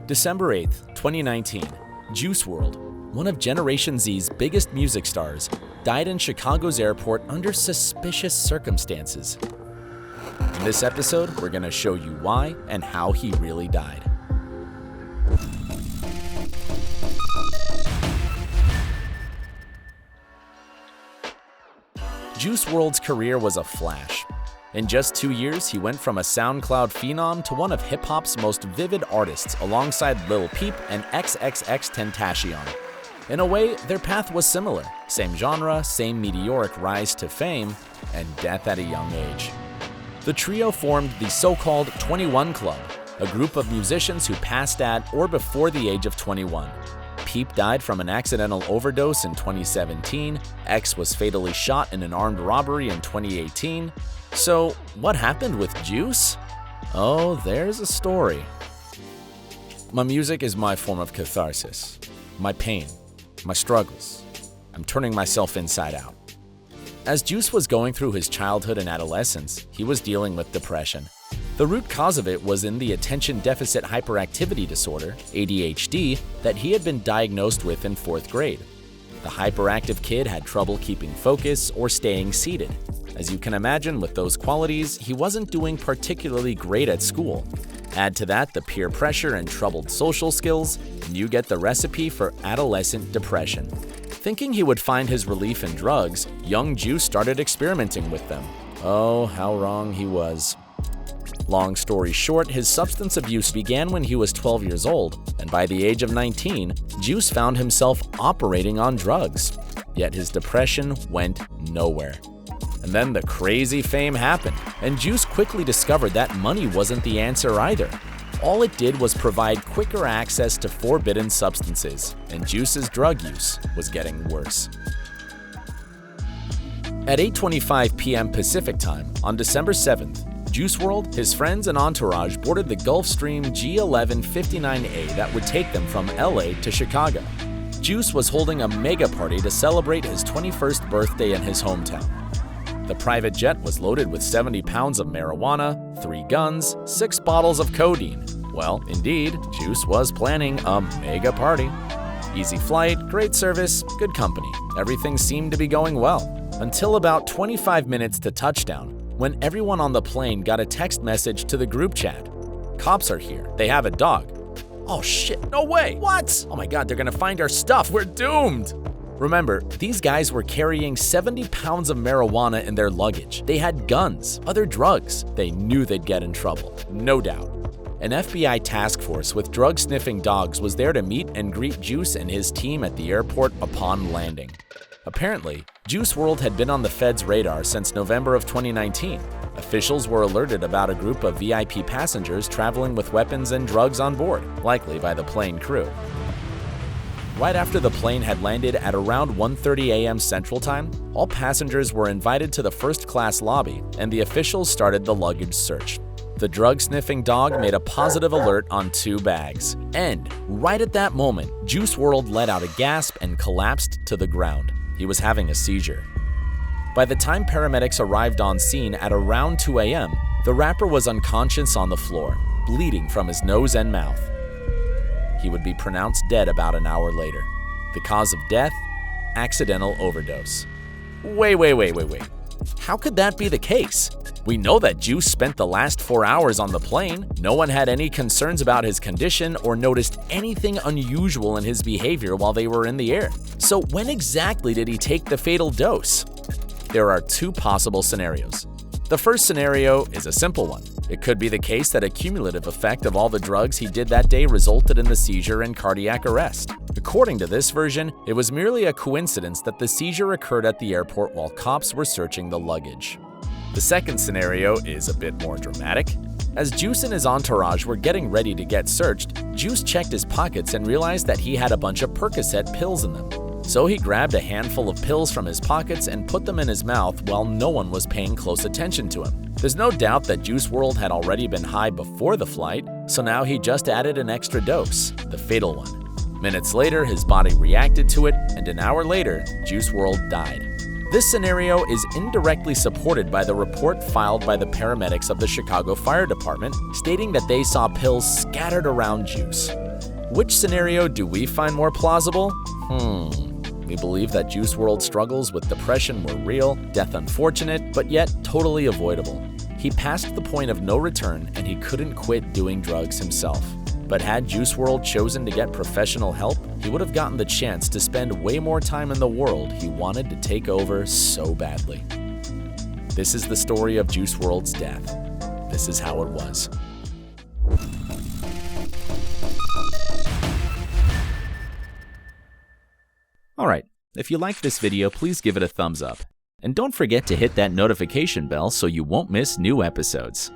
December 8th, 2019, Juice WRLD, one of Generation Z's biggest music stars, died in Chicago's airport under suspicious circumstances. In this episode, we're going to show you why and how he really died. Juice WRLD's career was a flash. In just 2 years, he went from a SoundCloud phenom to one of hip-hop's most vivid artists alongside Lil Peep and XXXTentacion. In a way, their path was similar. Same genre, same meteoric rise to fame, and death at a young age. The trio formed the so-called 21 Club, a group of musicians who passed at or before the age of 21. Peep died from an accidental overdose in 2017, X was fatally shot in an armed robbery in 2018. So, what happened with Juice? Oh, there's a story. My music is my form of catharsis, my pain, my struggles. I'm turning myself inside out. As Juice was going through his childhood and adolescence, he was dealing with depression. The root cause of it was in the attention deficit hyperactivity disorder, ADHD, that he had been diagnosed with in 4th grade. The hyperactive kid had trouble keeping focus or staying seated. As you can imagine, with those qualities, he wasn't doing particularly great at school. Add to that the peer pressure and troubled social skills, and you get the recipe for adolescent depression. Thinking he would find his relief in drugs, young Juice started experimenting with them. Oh, how wrong he was. Long story short, his substance abuse began when he was 12 years old, and by the age of 19, Juice found himself operating on drugs. Yet his depression went nowhere. And then the crazy fame happened, and Juice quickly discovered that money wasn't the answer either. All it did was provide quicker access to forbidden substances, and Juice's drug use was getting worse. At 8:25 p.m. Pacific Time on December 7th, Juice WRLD, his friends and entourage boarded the Gulfstream G1159A that would take them from LA to Chicago. Juice was holding a mega party to celebrate his 21st birthday in his hometown. The private jet was loaded with 70 pounds of marijuana, 3 guns, 6 bottles of codeine. Well, indeed, Juice was planning a mega party. Easy flight, great service, good company. Everything seemed to be going well. Until about 25 minutes to touchdown, when everyone on the plane got a text message to the group chat. Cops are here. They have a dog. Oh shit, no way! What? Oh my god, they're gonna find our stuff. We're doomed! Remember, these guys were carrying 70 pounds of marijuana in their luggage. They had guns, other drugs. They knew they'd get in trouble, no doubt. An FBI task force with drug-sniffing dogs was there to meet and greet Juice and his team at the airport upon landing. Apparently, Juice WRLD had been on the Fed's radar since November of 2019. Officials were alerted about a group of VIP passengers traveling with weapons and drugs on board, likely by the plane crew. Right after the plane had landed at around 1:30 a.m. Central Time, all passengers were invited to the first-class lobby, and the officials started the luggage search. The drug-sniffing dog made a positive alert on 2 bags. And right at that moment, Juice WRLD let out a gasp and collapsed to the ground. He was having a seizure. By the time paramedics arrived on scene at around 2 a.m., the rapper was unconscious on the floor, bleeding from his nose and mouth. He would be pronounced dead about an hour later. The cause of death? Accidental overdose. Wait. How could that be the case? We know that Juice spent the last 4 hours on the plane. No one had any concerns about his condition or noticed anything unusual in his behavior while they were in the air. So when exactly did he take the fatal dose? There are 2 possible scenarios. The first scenario is a simple one. It could be the case that a cumulative effect of all the drugs he did that day resulted in the seizure and cardiac arrest. According to this version, it was merely a coincidence that the seizure occurred at the airport while cops were searching the luggage. The second scenario is a bit more dramatic. As Juice and his entourage were getting ready to get searched, Juice checked his pockets and realized that he had a bunch of Percocet pills in them. So he grabbed a handful of pills from his pockets and put them in his mouth while no one was paying close attention to him. There's no doubt that Juice WRLD had already been high before the flight, so now he just added an extra dose, the fatal one. Minutes later, his body reacted to it, and an hour later, Juice WRLD died. This scenario is indirectly supported by the report filed by the paramedics of the Chicago Fire Department, stating that they saw pills scattered around Juice. Which scenario do we find more plausible? We believe that Juice WRLD's struggles with depression were real, death unfortunate, but yet totally avoidable. He passed the point of no return and he couldn't quit doing drugs himself. But had Juice WRLD chosen to get professional help, he would have gotten the chance to spend way more time in the world he wanted to take over so badly. This is the story of Juice WRLD's death. This is how it was. Alright, if you liked this video, please give it a thumbs up. And don't forget to hit that notification bell so you won't miss new episodes.